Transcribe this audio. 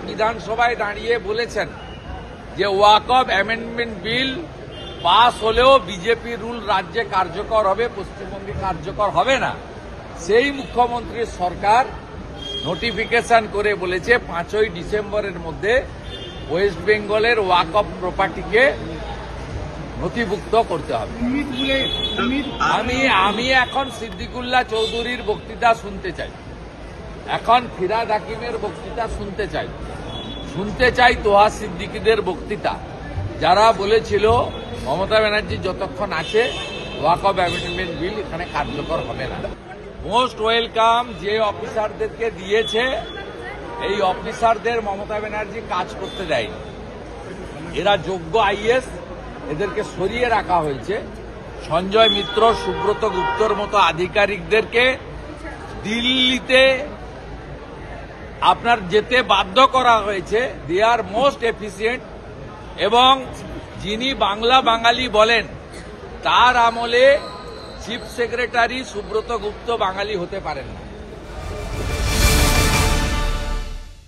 বিধানসভায় দাঁড়িয়ে বলেছেন যে ওয়াকফ অ্যামেন্ডমেন্ট বিল পাস হলেও বিজেপি রুল রাজ্যে কার্যকর হবে, পশ্চিমবঙ্গে কার্যকর হবে না। সেই মুখ্যমন্ত্রীর সরকার নোটিফিকেশন করে বলেছে 5ই ডিসেম্বরের মধ্যে ওয়েস্ট বেঙ্গলের ওয়াকফ প্রপার্টিকে নথিভুক্ত করতে হবে। আমি এখন সিদ্দিকুল্লাহ চৌধুরীর বক্তৃতা শুনতে চাই, এখন ফিরহাদ হাকিমের বক্তৃতা শুনতে চাই তোহা সিদ্দিকীদের বক্তৃতা, যারা বলেছিল মমতা ব্যানার্জি যতক্ষণ আছে ওয়াকফ অ্যামেন্ডমেন্ট বিল এখানে কার্যকর হবে না। মোস্ট ওয়েলকাম যে অফিসারদেরকে দিয়েছে, এই অফিসারদের মমতা ব্যানার্জি কাজ করতে দেয়নি। এরা যোগ্য আইএস, এদেরকে সরিয়ে রাখা হয়েছে। সঞ্জয় মিত্র, সুব্রত গুপ্তর মতো আধিকারিকদেরকে দিল্লিতে আপনার যেতে বাধ্য করা হয়েছে। দে আর মোস্ট এফিসিয়েন্ট, এবং যিনি বাংলা বাঙালি বলেন তার আমলে চিফ সেক্রেটারি সুব্রত গুপ্ত বাঙালি হতে পারেন না।